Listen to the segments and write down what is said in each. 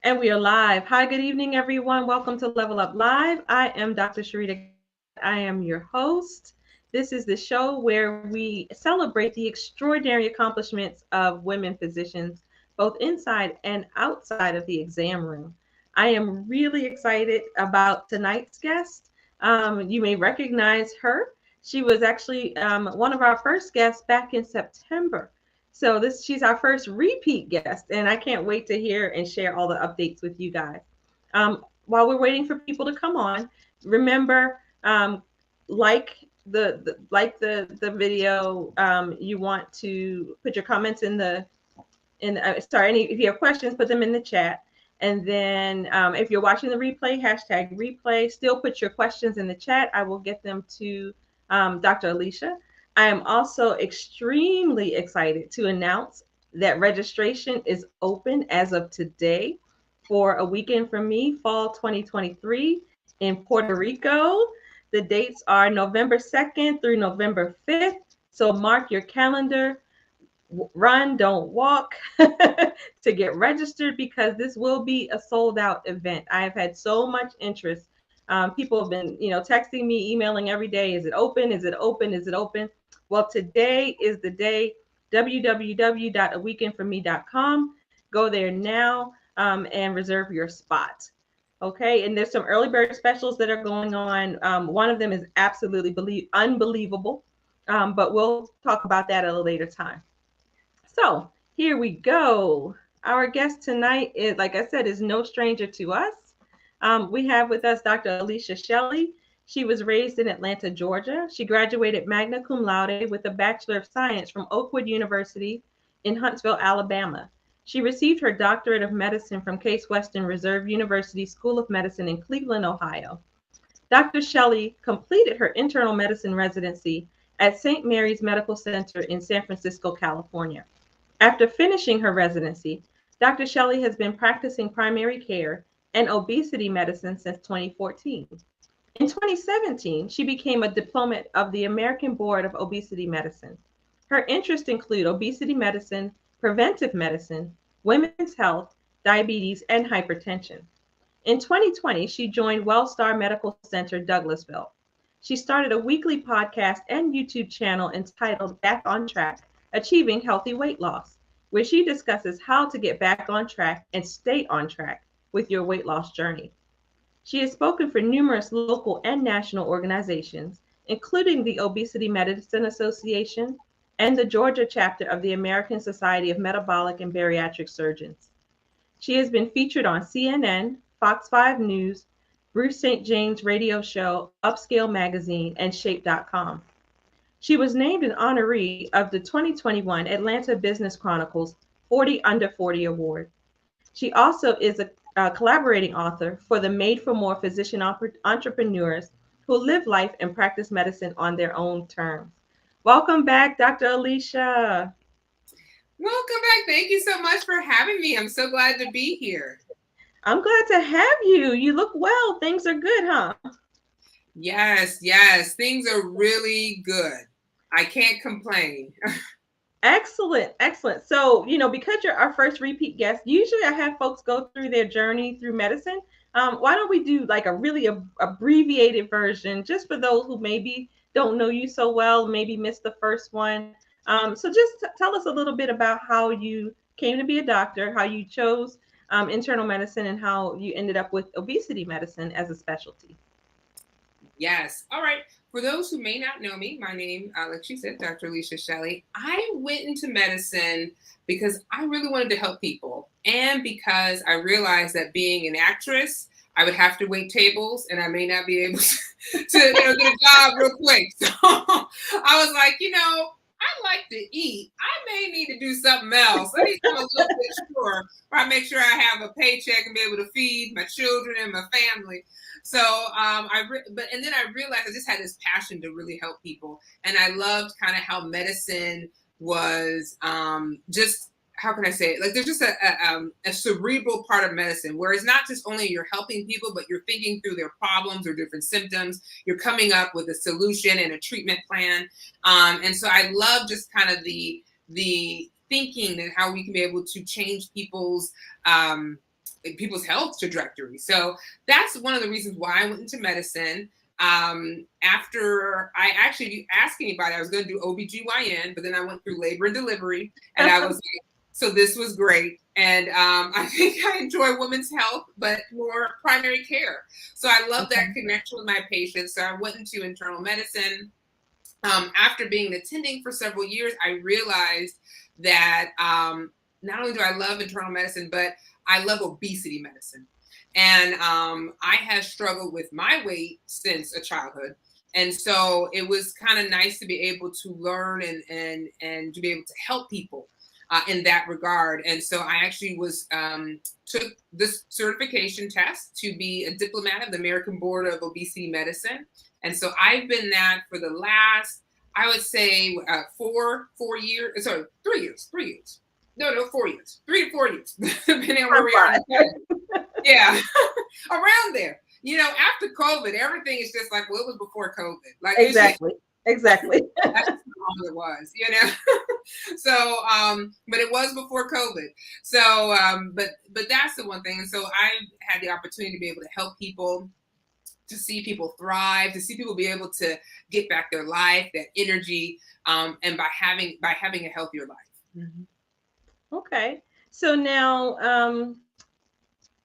And we are live. Hi, good evening, everyone. Welcome to Level Up Live. I am Dr. Sharita. I am your host. This is the show where we celebrate the extraordinary accomplishments of women physicians, both inside and outside of the exam room. I am really excited about tonight's guest. You may recognize her. She was actually one of our first guests back in September. So she's our first repeat guest, and I can't wait to hear and share all the updates with you guys. While we're waiting for people to come on, remember like the video. You want to put your comments if you have questions, put them in the chat. And then if you're watching the replay, hashtag replay. Still put your questions in the chat. I will get them to Dr. Alicia. I am also extremely excited to announce that registration is open as of today for a weekend from me, fall 2023 in Puerto Rico. The dates are November 2nd through November 5th. So mark your calendar, run, don't walk to get registered because this will be a sold out event. I have had so much interest. People have been, texting me, emailing every day. Is it open? Is it open? Is it open? Well, today is the day. www.aweekendforme.com. Go there now and reserve your spot. Okay, and there's some early bird specials that are going on. One of them is absolutely unbelievable, but we'll talk about that at a later time. So here we go. Our guest tonight is, like I said, is no stranger to us. We have with us Dr. Alicia Shelly. She was raised in Atlanta, Georgia. She graduated magna cum laude with a Bachelor of Science from Oakwood University in Huntsville, Alabama. She received her doctorate of medicine from Case Western Reserve University School of Medicine in Cleveland, Ohio. Dr. Shelly completed her internal medicine residency at St. Mary's Medical Center in San Francisco, California. After finishing her residency, Dr. Shelly has been practicing primary care and obesity medicine since 2014. In 2017, she became a diplomate of the American Board of Obesity Medicine. Her interests include obesity medicine, preventive medicine, women's health, diabetes, and hypertension. In 2020, she joined Wellstar Medical Center, Douglasville. She started a weekly podcast and YouTube channel entitled Back on Track, Achieving Healthy Weight Loss, where she discusses how to get back on track and stay on track with your weight loss journey. She has spoken for numerous local and national organizations, including the Obesity Medicine Association and the Georgia chapter of the American Society of Metabolic and Bariatric Surgeons. She has been featured on CNN, Fox 5 News, Bruce St. James Radio Show, Upscale Magazine, and Shape.com. She was named an honoree of the 2021 Atlanta Business Chronicles 40 Under 40 Award. She also is a collaborating author for the Made for More physician entrepreneurs who live life and practice medicine on their own terms. Welcome back, Dr. Alicia. Welcome back. Thank you so much for having me. I'm so glad to be here. I'm glad to have you. You look well. Things are good, huh? Yes. Things are really good. I can't complain. Excellent. So, because you're our first repeat guest, usually I have folks go through their journey through medicine. Why don't we do like a really abbreviated version just for those who maybe don't know you so well, maybe missed the first one. So just tell us a little bit about how you came to be a doctor, how you chose internal medicine, and how you ended up with obesity medicine as a specialty. Yes. All right. For those who may not know me, my name, like she said, Dr. Alicia Shelly. I went into medicine because I really wanted to help people, and because I realized that being an actress, I would have to wait tables, and I may not be able to get a job real quick. So I was like, I like to eat. I may need to do something else. I need to be a little bit sure, where I make sure I have a paycheck and be able to feed my children and my family. So and then I realized I just had this passion to really help people, and I loved kind of how medicine was just, how can I say it? Like, there's just a cerebral part of medicine where it's not just only you're helping people, but you're thinking through their problems or different symptoms. You're coming up with a solution and a treatment plan. And so I love just kind of the thinking and how we can be able to change people's people's health trajectory. So that's one of the reasons why I went into medicine. After I actually, if you ask anybody, I was going to do OBGYN, but then I went through labor and delivery, and I was like, so this was great. And I think I enjoy women's health, but more primary care. So I love that connection with my patients. So I went into internal medicine. After being an attending for several years, I realized that not only do I love internal medicine, but I love obesity medicine. And I have struggled with my weight since a childhood. And so it was kind of nice to be able to learn and to be able to help people in that regard. And so I actually took this certification test to be a diplomat of the American Board of Obesity Medicine. And so I've been that for the last, I would say 3 years. No, 4 years, 3 to 4 years, depending on where we are. Yeah, around there. You know, after COVID, everything is just like, well, it was before COVID. Like exactly. That's how long it was, you know. So, but it was before COVID. So, but that's the one thing. And so I had the opportunity to be able to help people, to see people thrive, to see people be able to get back their life, that energy, and by having a healthier life. Mm-hmm. Okay. So now,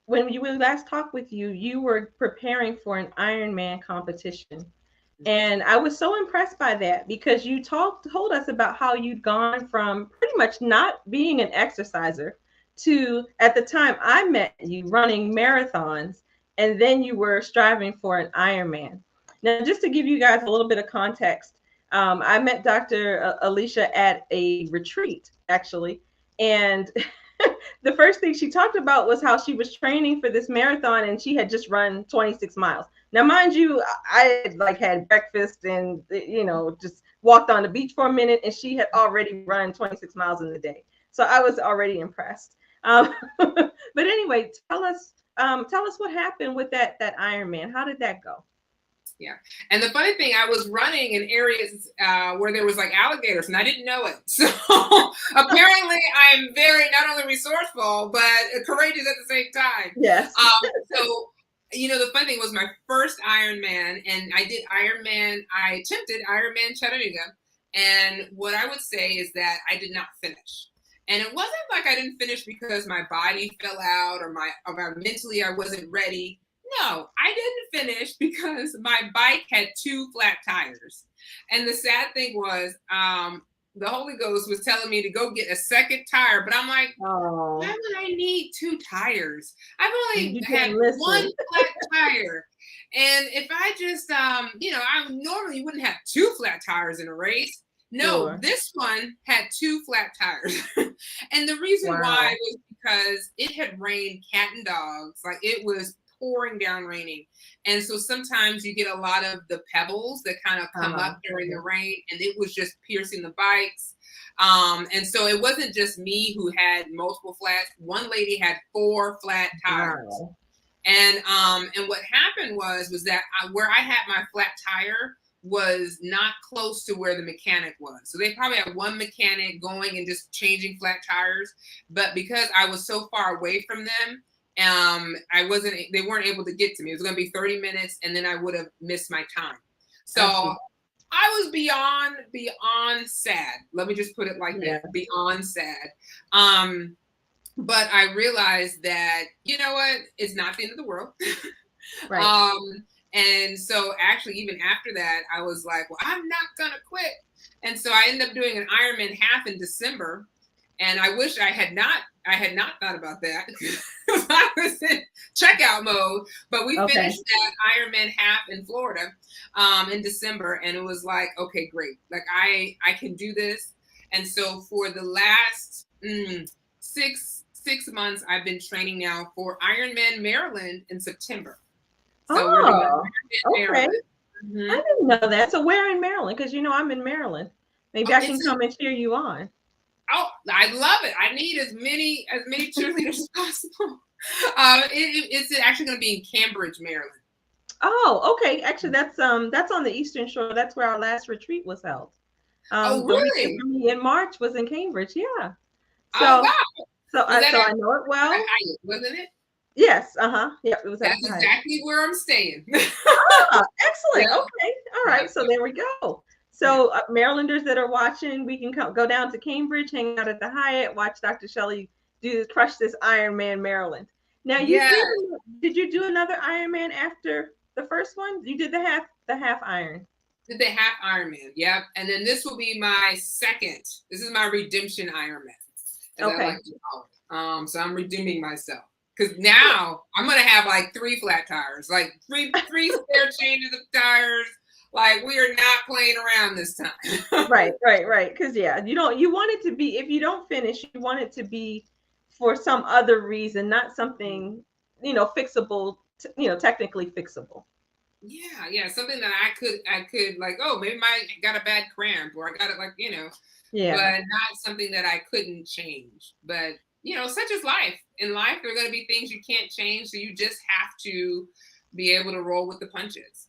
when we last talked with you, you were preparing for an Ironman competition. And I was so impressed by that because you told us about how you'd gone from pretty much not being an exerciser to, at the time I met you, running marathons, and then you were striving for an Ironman. Now, just to give you guys a little bit of context, I met Dr. Alicia at a retreat, actually, and the first thing she talked about was how she was training for this marathon and she had just run 26 miles. Now, mind you, I had breakfast and, just walked on the beach for a minute, and she had already run 26 miles in the day. So I was already impressed. But anyway, tell us what happened with that Ironman. How did that go? Yeah. And the funny thing, I was running in areas where there was alligators and I didn't know it. So apparently I'm very not only resourceful, but courageous at the same time. Yes. So, the funny thing was my first Ironman, and I attempted Ironman Chattanooga. And what I would say is that I did not finish. And it wasn't like I didn't finish because my body fell out or mentally I wasn't ready. No, I didn't finish because my bike had 2 flat tires. And the sad thing was, the Holy Ghost was telling me to go get a second tire, but I'm like, why would I need 2 tires? I've only had 1 flat tire. And if I just, I normally wouldn't have 2 flat tires in a race. No, sure. This one had 2 flat tires. And the reason why was because it had rained cat and dogs. Like it was pouring down raining. And so sometimes you get a lot of the pebbles that kind of come up during the rain, and it was just piercing the bikes. And so it wasn't just me who had multiple flats. One lady had 4 flat tires. Wow. And what happened was that where I had my flat tire was not close to where the mechanic was. So they probably had one mechanic going and just changing flat tires. But because I was so far away from them, they weren't able to get to me. It was going to be 30 minutes and then I would have missed my time. So I was beyond sad. Let me just put it like that, beyond sad. But I realized that, you know what, it's not the end of the world. Right. And so actually, even after that, I was like, well, I'm not going to quit. And so I ended up doing an Ironman half in December. And I wish I had not thought about that. I was in checkout mode, but we finished that Ironman half in Florida in December. And it was like, okay, great. Like I can do this. And so for the last 6 months, I've been training now for Ironman Maryland in September. So we're doing Ironman Maryland. Mm-hmm. I didn't know that. So where in Maryland? Because I'm in Maryland. Maybe I can come and cheer you on. Oh, I love it. I need as many cheerleaders as possible. It's actually going to be in Cambridge, Maryland. Oh, okay. Actually, that's on the Eastern Shore. That's where our last retreat was held. Really? In March was in Cambridge. Yeah. So, wow. So I know it well. Wasn't it? Yes. Yep. It was at That's the Hyatt. exactly where I'm staying. Ah, excellent. Yeah. Okay. All right. So there we go. Yeah. So Marylanders that are watching, we can go down to Cambridge, hang out at the Hyatt, watch Dr. Shelley crush this Ironman Maryland. Now you Yeah. did you do another Ironman after the first one? You did the half Iron. Did the half Ironman. Yep. And then this will be my second. This is my redemption Ironman, as I Okay. like to call it. So I'm redeeming myself. Because now I'm gonna have like 3 flat tires, like three spare changes of tires. Like we are not playing around this time. Right. Because you want it to be, if you don't finish, you want it to be for some other reason, not something fixable. Technically fixable. Yeah, something that I could like, oh, maybe I got a bad cramp or I got it like, Yeah. but not something that I couldn't change. But such is life. In life, there are going to be things you can't change, so you just have to be able to roll with the punches.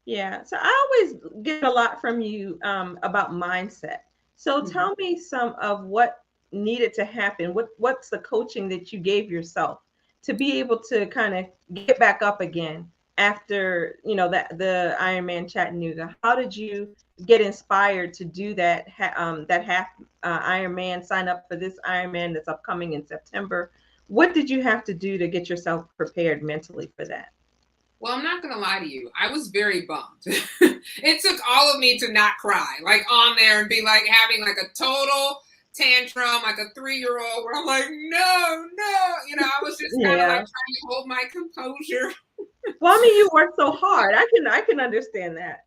Yeah. So I always get a lot from you about mindset. So tell me some of what needed to happen. What's the coaching that you gave yourself to be able to kind of get back up again after that the Ironman Chattanooga? How did you get inspired to do that that half Ironman? Sign up for this Ironman that's upcoming in September. What did you have to do to get yourself prepared mentally for that? Well, I'm not gonna lie to you. I was very bummed. It took all of me to not cry, like on there and be like having like a total tantrum, like a 3-year-old, where I'm like, no, no. I was just kind of like trying to hold my composure. Well, I mean, you worked so hard. I can understand that.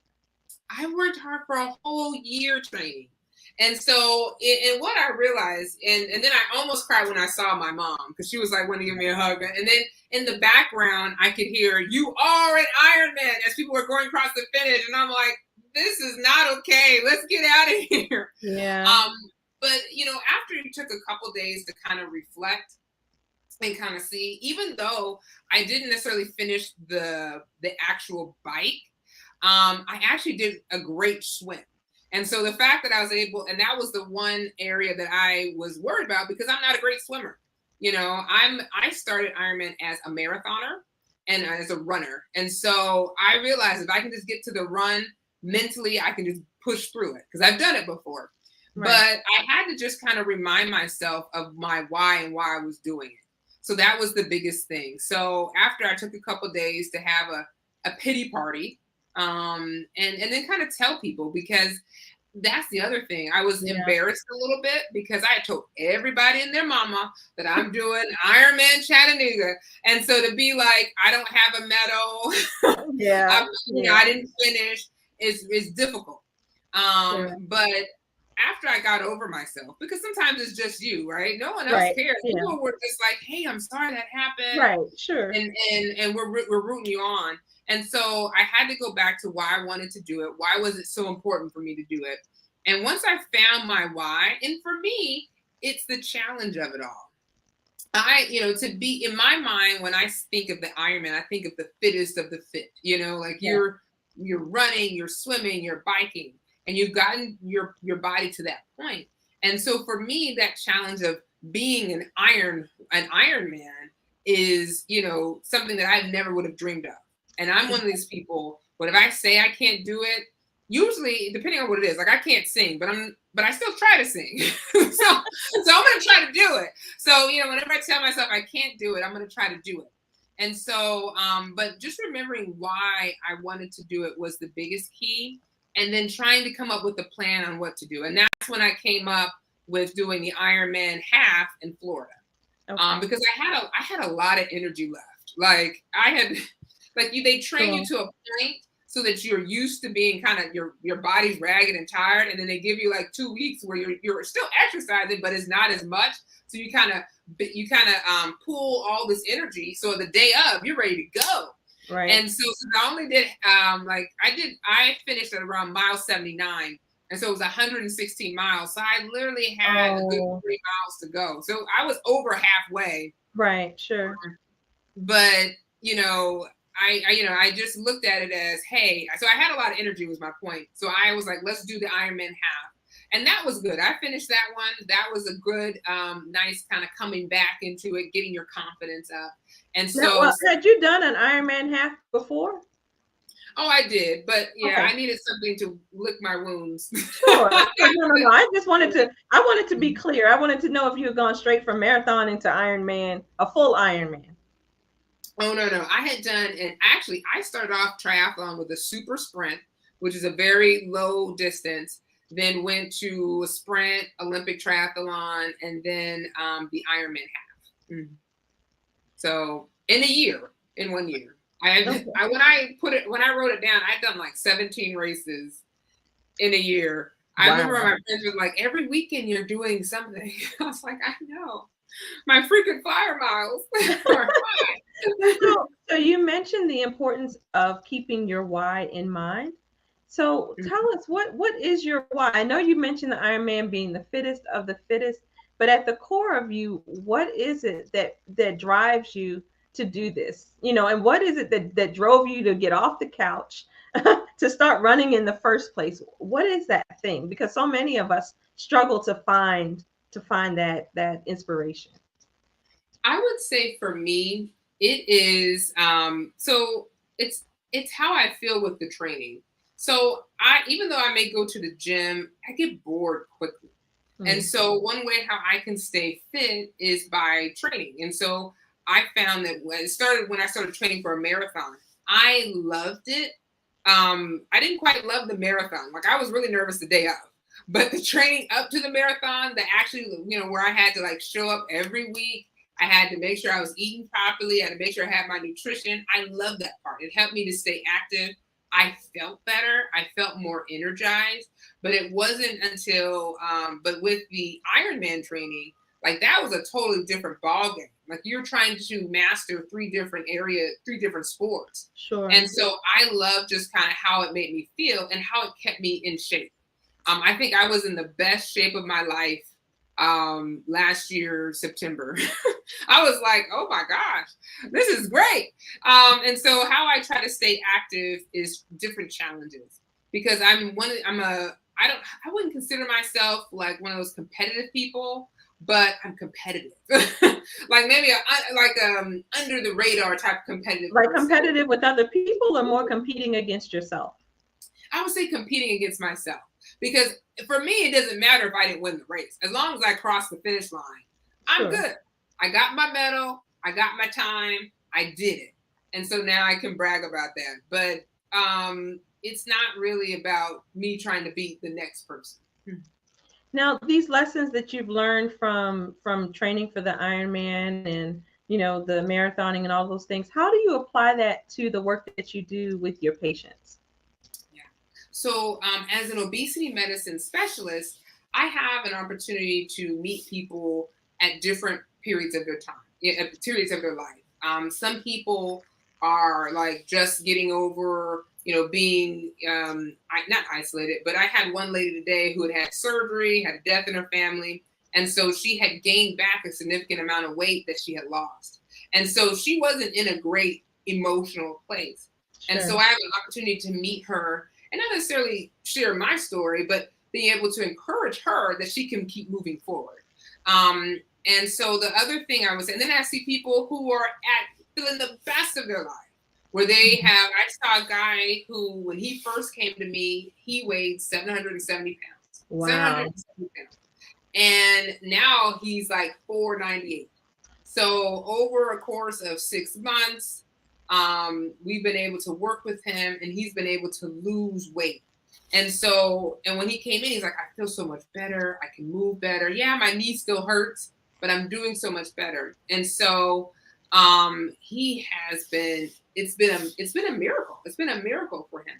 I worked hard for a whole year training. And so, and what I realized, and then I almost cried when I saw my mom because she was like, wanting to give me a hug. And then in the background, I could hear, "You are an Ironman," as people were going across the finish. And I'm like, this is not okay. Let's get out of here. Yeah. But, after it took a couple days to kind of reflect and kind of see, even though I didn't necessarily finish the actual bike, I actually did a great swim. And so the fact that I was able, and that was the one area that I was worried about because I'm not a great swimmer. I started Ironman as a marathoner and as a runner. And so I realized if I can just get to the run mentally, I can just push through it because I've done it before. Right. But I had to just kind of remind myself of my why and why I was doing it. So that was the biggest thing. So after I took a couple days to have a pity party, and then kind of tell people, because that's the other thing. I was embarrassed a little bit because I told everybody and their mama that I'm doing Ironman Chattanooga. And so to be like, I don't have a medal. I didn't finish is difficult. But after I got over myself, because sometimes it's just you, right? No one else cares. People were just like, "Hey, I'm sorry that happened." Right, sure. And we're rooting you on. And so I had to go back to why I wanted to do it. Why was it so important for me to do it? And once I found my why, and for me, it's the challenge of it all. To be in my mind, when I think of the Ironman, I think of the fittest of the fit, you're running, you're swimming, you're biking, and you've gotten your body to that point. And so for me, that challenge of being an Ironman is, something that I never would have dreamed of. And I'm one of these people, but if I say I can't do it, usually, depending on what it is, like I can't sing, but I still try to sing. so I'm going to try to do it. So, whenever I tell myself I can't do it, I'm going to try to do it. And so, but just remembering why I wanted to do it was the biggest key. And then trying to come up with a plan on what to do. And that's when I came up with doing the Ironman half in Florida. Okay. Because I had a lot of energy left. Like they train you to a point so that you're used to being kind of your body's ragged and tired, and then they give you like 2 weeks where you're still exercising, but it's not as much. So you kind of pull all this energy. So the day of, you're ready to go. Right. And so I only did I finished at around mile 79. And so it was 116 miles. So I literally had a good 3 miles to go. So I was over halfway. Right, sure. But I just looked at it as, hey, so I had a lot of energy was my point. So I was like, let's do the Ironman half. And that was good. I finished that one. That was a good, nice kind of coming back into it, getting your confidence up. And Now, so, well, had you done an Ironman half before? oh, I did, but yeah, Okay. I needed something to lick my wounds. Sure. No. I just I wanted to be clear. I wanted to know if you had gone straight from marathon into Ironman, a full Ironman. Oh, no. I had done, and actually, I started off triathlon with a super sprint, which is a very low distance, then went to a sprint, Olympic triathlon, and then the Ironman half. Mm. So in in 1 year. Okay. When I wrote it down, I'd done like 17 races in a year. I Wow. remember my friends were like, every weekend you're doing something. I was like, I know. My freaking fire miles are high. So you mentioned the importance of keeping your why in mind. So tell us what is your why? I know you mentioned the Ironman being the fittest of the fittest, but at the core of you, what is it that drives you to do this? And what is it that drove you to get off the couch to start running in the first place? What is that thing? Because so many of us struggle to find that inspiration. I would say for me, it is so it's how I feel with the training. So I even though I may go to the gym, I get bored quickly. And so one way how I can stay fit is by training. And so I found that when I started training for a marathon, I loved it. I didn't quite love the marathon. Like I was really nervous the day of. But the training up to the marathon, that actually, where I had to like show up every week, I had to make sure I was eating properly. I had to make sure I had my nutrition. I love that part. It helped me to stay active. I felt better. I felt more energized. But it wasn't until, but with the Ironman training, like that was a totally different ballgame. Like you're trying to master three different sports. Sure. And so I love just kind of how it made me feel and how it kept me in shape. I think I was in the best shape of my life last year, September. I was like, oh my gosh, this is great. And so how I try to stay active is different challenges because I wouldn't consider myself like one of those competitive people, but I'm competitive. Like maybe under the radar type of competitive. Like competitive with other people or more competing against yourself? I would say competing against myself. Because for me, it doesn't matter if I didn't win the race. As long as I crossed the finish line, I'm good. I got my medal. I got my time. I did it. And so now I can brag about that. But it's not really about me trying to beat the next person. Now, these lessons that you've learned from training for the Ironman and the marathoning and all those things, how do you apply that to the work that you do with your patients? So as an obesity medicine specialist, I have an opportunity to meet people at different periods of their time, periods of their life. Some people are like just getting over, being not isolated, but I had one lady today who had surgery, had a death in her family. And so she had gained back a significant amount of weight that she had lost. And so she wasn't in a great emotional place. Sure. And so I have an opportunity to meet her and not necessarily share my story, but being able to encourage her that she can keep moving forward. And so the other thing I was, and then I see people who are feeling the best of their life, where I saw a guy who, when he first came to me, he weighed 770 pounds. Wow. 770 pounds. And now he's like 498. So over a course of 6 months, we've been able to work with him and he's been able to lose weight. And when he came in, he's like, I feel so much better. I can move better. Yeah, my knee still hurts, but I'm doing so much better. And so it's been a miracle. It's been a miracle for him.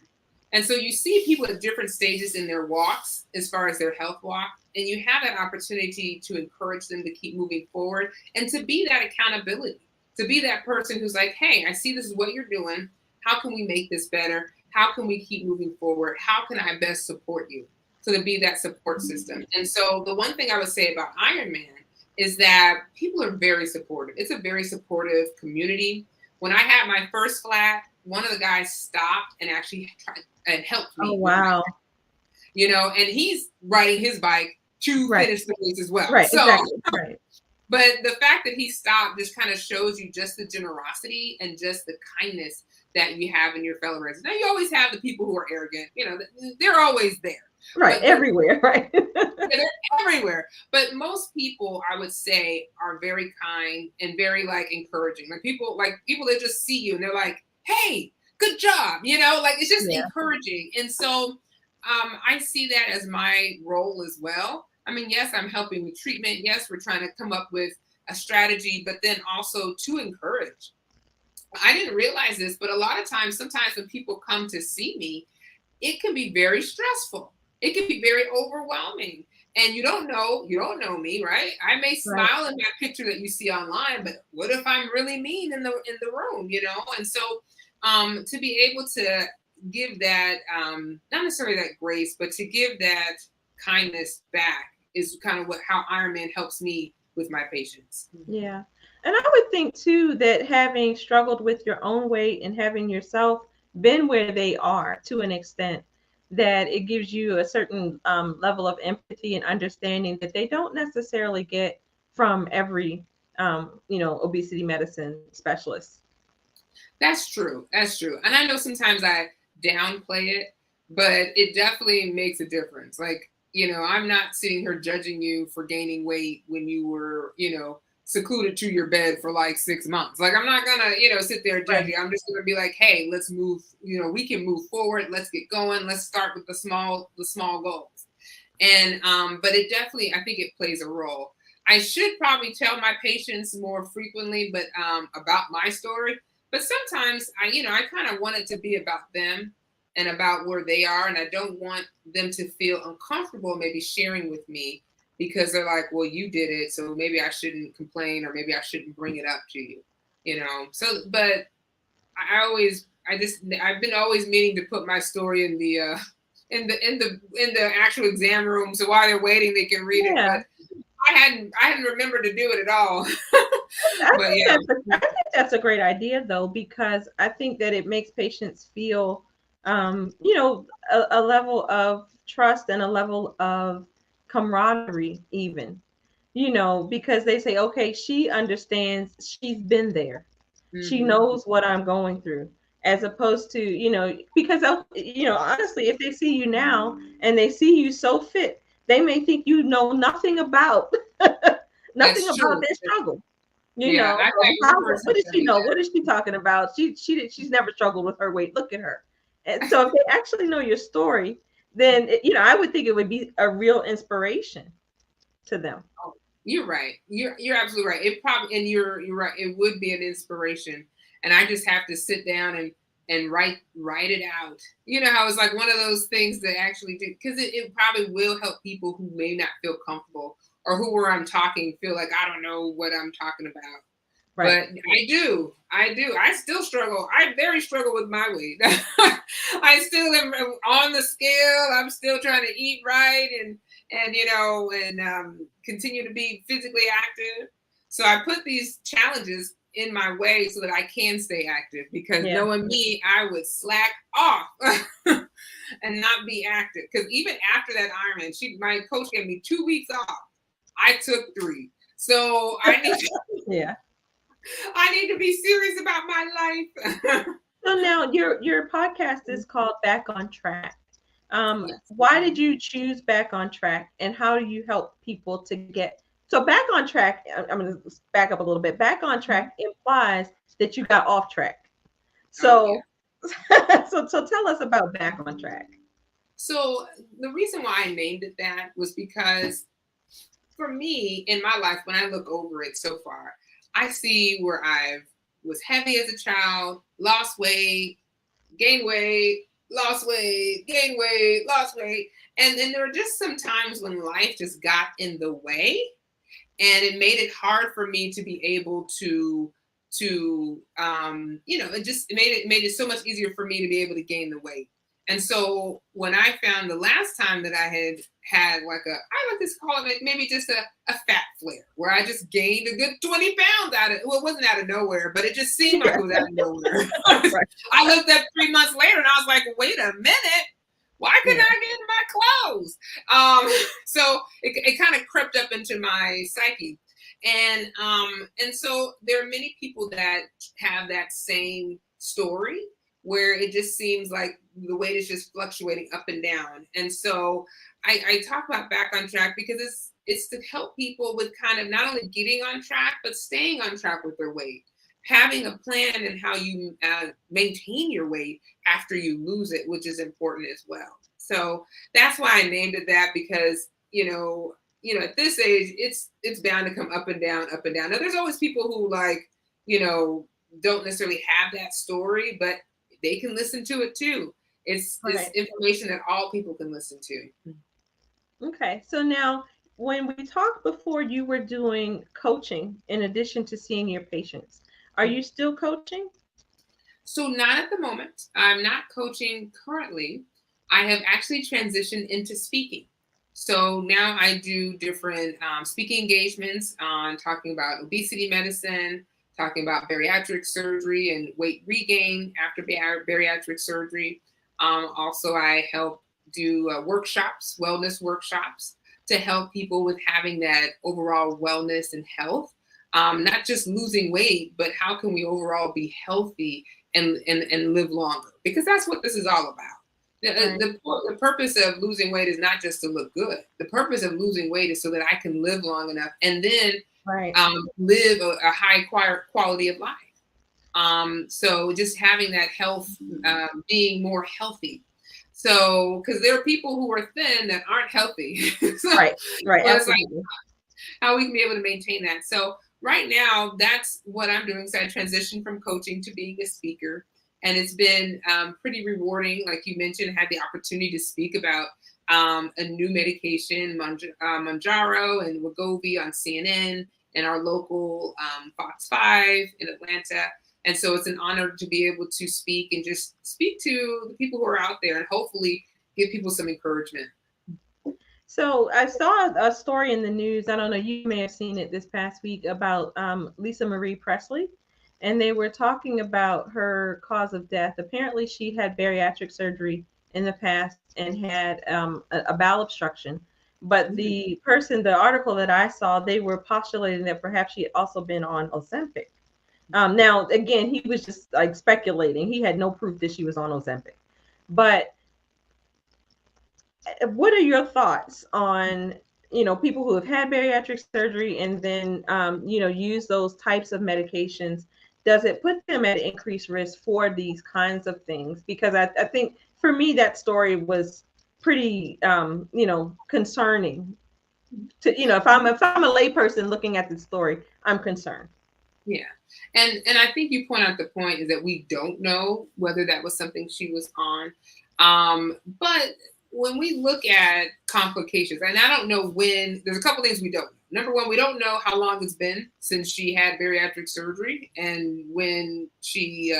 And so you see people at different stages in their walks, as far as their health walk, and you have that opportunity to encourage them to keep moving forward and to be that accountability. To be that person who's like, hey, I see this is what you're doing. How can we make this better? How can we keep moving forward? How can I best support you? So to be that support system. And so the one thing I would say about Ironman is that people are very supportive. It's a very supportive community. When I had my first flat, one of the guys stopped and actually tried and helped me. Oh, wow. and he's riding his bike to finish the race as well. Right, So, exactly. Right. But the fact that he stopped just kind of shows you just the generosity and just the kindness that you have in your fellow residents. Now, you always have the people who are arrogant, they're always there. Right, everywhere, right? They're everywhere. But most people, I would say, are very kind and very encouraging. People that just see you and they're like, hey, good job. It's just encouraging. And so I see that as my role as well. I mean, yes, I'm helping with treatment. Yes, we're trying to come up with a strategy, but then also to encourage. I didn't realize this, but a lot of times, sometimes when people come to see me, it can be very stressful. It can be very overwhelming. And you don't know me, right? I may smile in that picture that you see online, but what if I'm really mean in the room, And so to be able to give that, not necessarily that grace, but to give that kindness back is kind of how Ironman helps me with my patients. Yeah. And I would think too that having struggled with your own weight and having yourself been where they are to an extent, that it gives you a certain level of empathy and understanding that they don't necessarily get from every, obesity medicine specialist. That's true. And I know sometimes I downplay it, but it definitely makes a difference. I'm not sitting here judging you for gaining weight when you were, secluded to your bed for 6 months. I'm not gonna, sit there judging. I'm just gonna be like, hey, let's move, we can move forward. Let's get going. Let's start with the small goals. And, but it definitely, I think it plays a role. I should probably tell my patients more frequently, but about my story. But sometimes I kind of want it to be about them and about where they are. And I don't want them to feel uncomfortable maybe sharing with me because they're like, well, you did it, so maybe I shouldn't complain or maybe I shouldn't bring it up to you, So, but I've been always meaning to put my story in the actual exam room, so while they're waiting, they can read it. But I hadn't remembered to do it at all. I think that's a great idea, though, because I think that it makes patients feel, a level of trust and a level of camaraderie, even, because they say, okay, she understands, she's been there. Mm-hmm. She knows what I'm going through, as opposed to, because, honestly, if they see you now and they see you so fit, they may think you know nothing about nothing about their struggle. What does she know? What is she talking about? She's never struggled with her weight. Look at her. And so if they actually know your story, then I would think it would be a real inspiration to them. Oh, you're right. You're absolutely right. It probably, and you're right. It would be an inspiration, and I just have to sit down and write it out. How it's one of those things that actually do, because it probably will help people who may not feel comfortable or where I'm talking feel like I don't know what I'm talking about. Right. But I still struggle. I very struggle with my weight. I still am on the scale. I'm still trying to eat right and continue to be physically active. So I put these challenges in my way so that I can stay active, because knowing me, I would slack off and not be active. Because even after that Ironman, my coach gave me 2 weeks off. I took 3. So I need I need to be serious about my life. So now your podcast is called Back on Track. Why did you choose Back on Track, and how do you help people to get so back on track? I'm going to back up a little bit. Back on track implies that you got off track. So, so tell us about Back on Track. So the reason why I named it that was because for me in my life, when I look over it so far, I see where I was heavy as a child, lost weight, gained weight, lost weight, gained weight, lost weight. And then there were just some times when life just got in the way, and it made it hard for me to be able to it made it so much easier for me to be able to gain the weight. And so when I found the last time that I had I like to call it maybe just a fat flare, where I just gained a good 20 pounds it wasn't out of nowhere, but it just seemed like it was out of nowhere. I looked up 3 months later and I was like, wait a minute, Why couldn't Yeah. I get in my clothes? So it kind of crept up into my psyche. And so there are many people that have that same story where it just seems like the weight is just fluctuating up and down. And so I talk about back on track because it's to help people with kind of not only getting on track, but staying on track with their weight, having a plan and how you maintain your weight after you lose it, which is important as well. So that's why I named it that, because at this age, it's bound to come up and down, up and down. Now, there's always people who don't necessarily have that story, but they can listen to it too. It's Right. information that all people can listen to. Okay. So now, when we talked before, you were doing coaching in addition to seeing your patients. Are you still coaching? So not at the moment. I'm not coaching currently. I have actually transitioned into speaking. So now I do different speaking engagements on talking about obesity medicine, talking about bariatric surgery and weight regain after bariatric surgery. Also, I help do workshops, wellness workshops, to help people with having that overall wellness and health. Not just losing weight, but how can we overall be healthy and live longer? Because that's what this is all about. Right. The purpose of losing weight is not just to look good. The purpose of losing weight is so that I can live long enough and then Right. live a high quality of life. So just having that health, being more healthy. So, because there are people who are thin that aren't healthy. So, Right. Right. so it's like Absolutely. how we can be able to maintain that. So right now, that's what I'm doing. So I transitioned from coaching to being a speaker, and it's been pretty rewarding. Like you mentioned, had the opportunity to speak about a new medication, Manjaro and Wegovy on CNN and our local Fox 5 in Atlanta. And so it's an honor to be able to speak and just speak to the people who are out there and hopefully give people some encouragement. So I saw a story in the news. I don't know, you may have seen it this past week about Lisa Marie Presley, and they were talking about her cause of death. Apparently, she had bariatric surgery in the past and had a bowel obstruction. But the article that I saw, they were postulating that perhaps she had also been on Ozempic. Now, again, he was just like speculating. He had no proof that she was on Ozempic. But what are your thoughts on people who have had bariatric surgery and then use those types of medications? Does it put them at increased risk for these kinds of things? Because I think for me that story was pretty concerning. To if I'm a layperson looking at the story, I'm concerned. Yeah. And I think you point out the point is that we don't know whether that was something she was on. But when we look at complications, and I don't know when, there's a couple things we don't know. Number one, we don't know how long it's been since she had bariatric surgery and when she,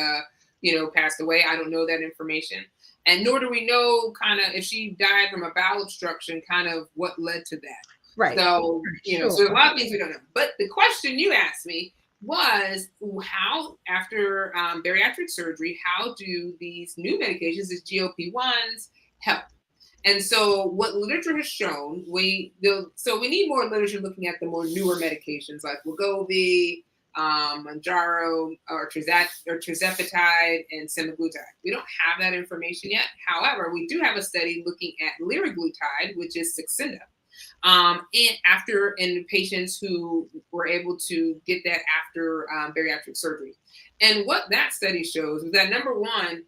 passed away. I don't know that information. And nor do we know kind of if she died from a bowel obstruction, kind of what led to that. Right. So, Sure. so there's a lot of things we don't know. But the question you asked me was how, after bariatric surgery, how do these new medications, these GLP-1s, help? And so what literature has shown, we need more literature looking at the more newer medications like Wegovy, Manjaro, or tirzepatide, and semaglutide. We don't have that information yet. However, we do have a study looking at liraglutide, which is Saxenda, in patients who were able to get that after bariatric surgery. And what that study shows is that, number one,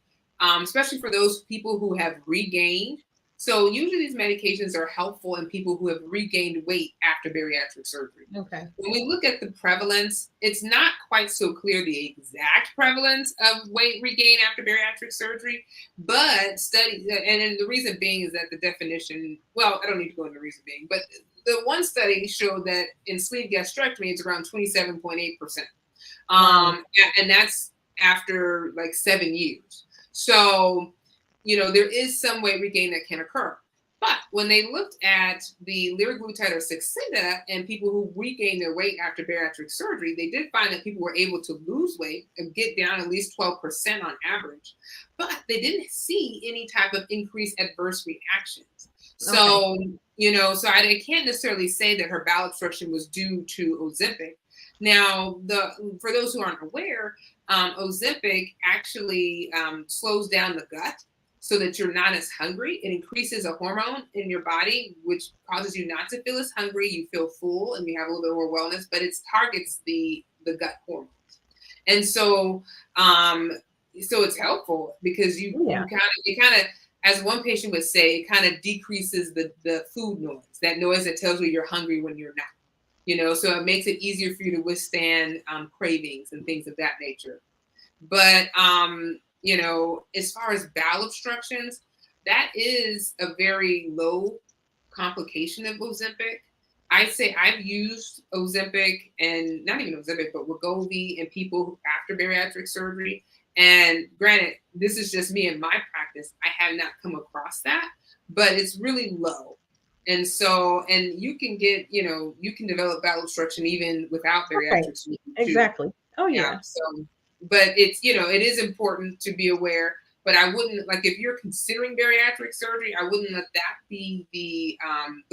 especially for those people who have regained. So usually these medications are helpful in people who have regained weight after bariatric surgery. Okay. When we look at the prevalence, it's not quite so clear the exact prevalence of weight regain after bariatric surgery, but studies, and the reason being is that the definition, well, I don't need to go into the reason being, but the one study showed that in sleeve gastrectomy, it's around 27.8%. And that's after like 7 years. So, there is some weight regain that can occur. But when they looked at the liraglutide or Saxenda and people who regained their weight after bariatric surgery, they did find that people were able to lose weight and get down at least 12% on average. But they didn't see any type of increased adverse reactions. Okay. So, you know, so I can't necessarily say that her bowel obstruction was due to Ozempic. Now, for those who aren't aware, Ozempic actually slows down the gut so that you're not as hungry. It increases a hormone in your body, which causes you not to feel as hungry. You feel full and you have a little bit more wellness, but it targets the gut hormones. And so it's helpful because you kind of, as one patient would say, it kind of decreases the food noise, that noise that tells you you're hungry when you're not. You know, so it makes it easier for you to withstand cravings and things of that nature. But you know, as far as bowel obstructions, that is a very low complication of Ozempic. I'd say I've used Ozempic, and not even Ozempic, but Wegovy in people after bariatric surgery. And granted, this is just me in my practice. I have not come across that, but it's really low. And so, and you can get, you know, you can develop bowel obstruction even without bariatric surgery too. Exactly. Oh yeah. So, but it's, you know, it is important to be aware. But I wouldn't, like, if you're considering bariatric surgery, I wouldn't let that be the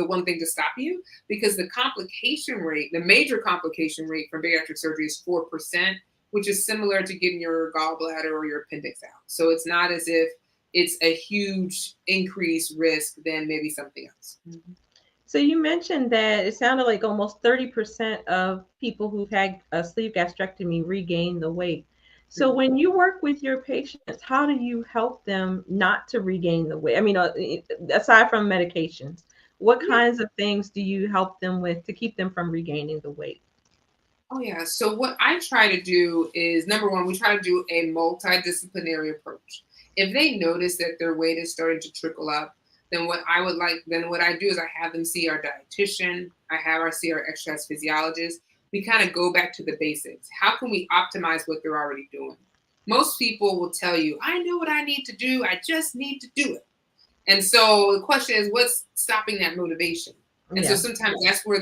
one thing to stop you, because the complication rate, the major complication rate from bariatric surgery is 4%, which is similar to getting your gallbladder or your appendix out. So it's not as if it's a huge increased risk than maybe something else. Mm-hmm. So you mentioned that it sounded like almost 30% of people who've had a sleeve gastrectomy regain the weight. So when you work with your patients, how do you help them not to regain the weight? I mean, aside from medications, what kinds of things do you help them with to keep them from regaining the weight? Oh, yeah. So what I try to do is, number one, we try to do a multidisciplinary approach. If they notice that their weight is starting to trickle up, then what I do is I have them see our dietitian. See our exercise physiologist. We kind of go back to the basics. How can we optimize what they're already doing? Most people will tell you, I know what I need to do. I just need to do it. And so the question is, what's stopping that motivation? And so sometimes that's where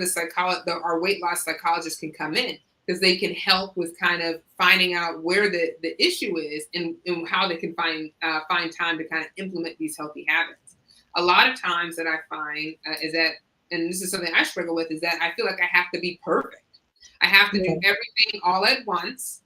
our weight loss psychologists can come in, because they can help with kind of finding out where the issue is and how they can find time to kind of implement these healthy habits. A lot of times that I find is that, and this is something I struggle with, is that I feel like I have to be perfect. I have to do everything all at once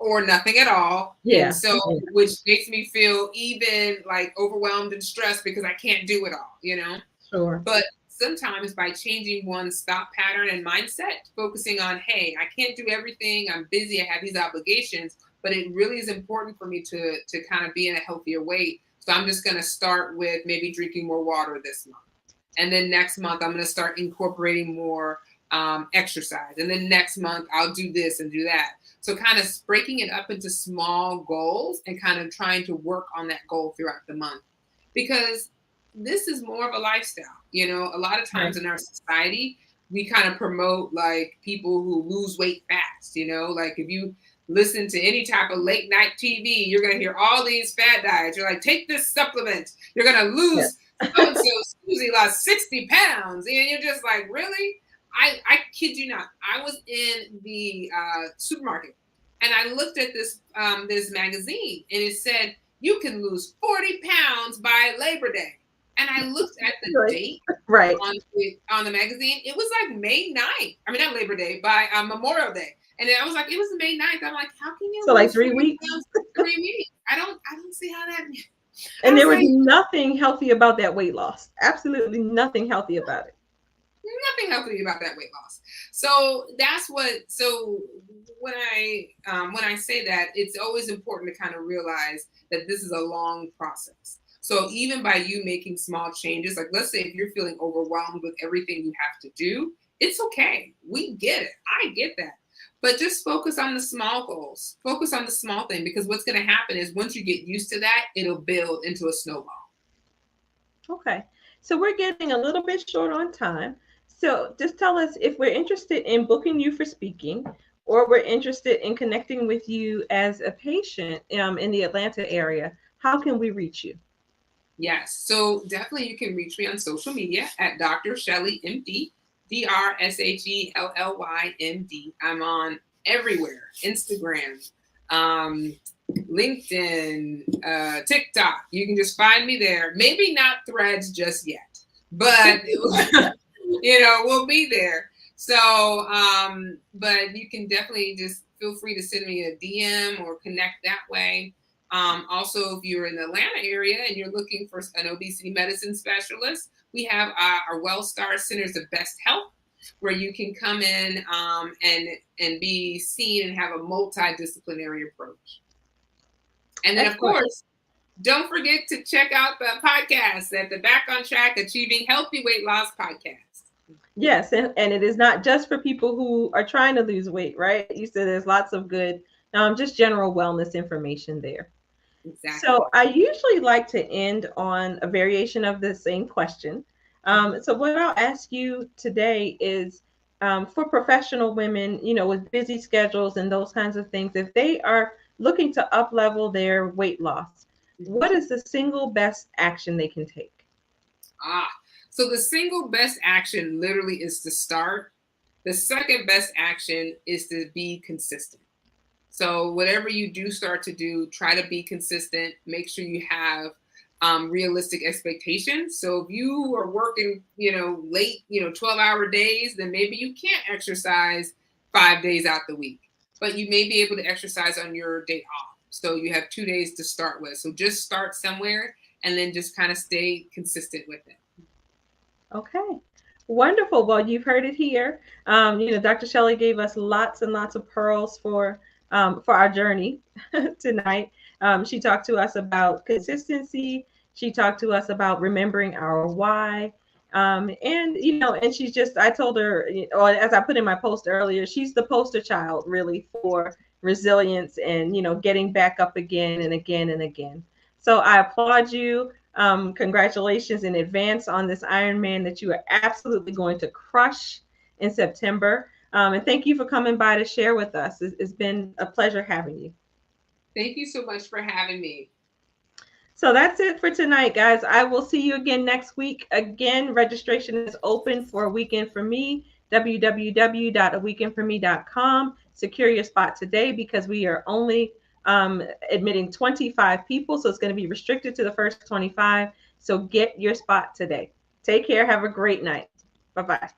or nothing at all. And so, which makes me feel even like overwhelmed and stressed because I can't do it all, you know? Sure. But sometimes by changing one's thought pattern and mindset, focusing on, hey, I can't do everything. I'm busy. I have these obligations, but it really is important for me to kind of be in a healthier weight. So I'm just going to start with maybe drinking more water this month. And then next month, I'm going to start incorporating more exercise. And then next month, I'll do this and do that. So kind of breaking it up into small goals and kind of trying to work on that goal throughout the month. Because this is more of a lifestyle. You know, a lot of times in our society, we kind of promote like people who lose weight fast. You know, like if you listen to any type of late night TV, you're going to hear all these fad diets. You're like, take this supplement. You're going to lose so-and-so. Susie lost 60 pounds. And you're just like, really? I kid you not. I was in the supermarket and I looked at this magazine and it said, you can lose 40 pounds by Labor Day. And I looked at the date on the magazine. It was like May 9th. I mean, not Labor Day, by Memorial Day. And then I was like, it was May 9th. I'm like, how can you lose like 3 weeks? 3 weeks. I don't see how that. And there was nothing healthy about that weight loss. Absolutely nothing healthy about it. Nothing healthy about that weight loss. So that's what. So when I say that, it's always important to kind of realize that this is a long process. So even by you making small changes, like let's say if you're feeling overwhelmed with everything you have to do, it's okay. We get it. I get that. But just focus on the small goals. Focus on the small thing, because what's going to happen is once you get used to that, it'll build into a snowball. Okay. So we're getting a little bit short on time. So just tell us if we're interested in booking you for speaking, or we're interested in connecting with you as a patient in the Atlanta area, how can we reach you? Yes. So definitely you can reach me on social media at Dr. Shelly MD, DrShellymD. I'm on everywhere. Instagram, LinkedIn, TikTok. You can just find me there. Maybe not Threads just yet, but we'll be there. So, but you can definitely just feel free to send me a DM or connect that way. Also, if you're in the Atlanta area and you're looking for an obesity medicine specialist, we have our WellStar Centers of Best Health, where you can come in and be seen and have a multidisciplinary approach. And then, of course, don't forget to check out the podcast at the Back on Track Achieving Healthy Weight Loss podcast. Yes, and it is not just for people who are trying to lose weight, right? You said there's lots of good, just general wellness information there. Exactly. So I usually like to end on a variation of the same question. So what I'll ask you today is, for professional women, with busy schedules and those kinds of things, if they are looking to up-level their weight loss, what is the single best action they can take? So the single best action literally is to start. The second best action is to be consistent. So whatever you do start to do, try to be consistent. Make sure you have realistic expectations. So if you are working, late, 12-hour days, then maybe you can't exercise 5 days out the week, but you may be able to exercise on your day off. So you have 2 days to start with. So just start somewhere and then just kind of stay consistent with it. Okay. Wonderful. Well, you've heard it here. Dr. Shelly gave us lots and lots of pearls for our journey tonight. She talked to us about consistency. She talked to us about remembering our why. And she's just, I told her, as I put in my post earlier, she's the poster child really for resilience and, getting back up again and again and again. So I applaud you. Congratulations in advance on this Ironman that you are absolutely going to crush in September. And thank you for coming by to share with us. It's been a pleasure having you. Thank you so much for having me. So that's it for tonight, guys. I will see you again next week. Again, registration is open for A Weekend for Me, www.aweekendforme.com. Secure your spot today because we are only admitting 25 people. So it's going to be restricted to the first 25. So get your spot today. Take care. Have a great night. Bye-bye.